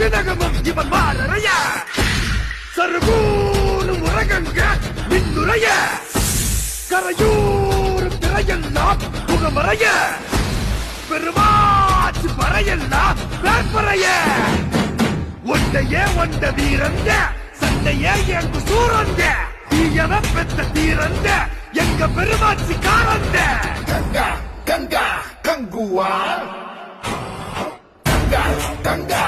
வினகமும் இவன் வாழறைய சருகூரும் உரகங்க மின்னுரைய கரையூரும் திரையெல்லாம் முகமறைய பெருமாச்சு பறையெல்லாம் வேற்பறைய ஒன்றையே ஒன்ற வீரந்த சண்டையே எங்கு சூரந்த தீயவ பெத்த தீரந்த எங்க பெருமாச்சி காரந்த கங்கா கங்கா கங்குவா கங்கா கங்கா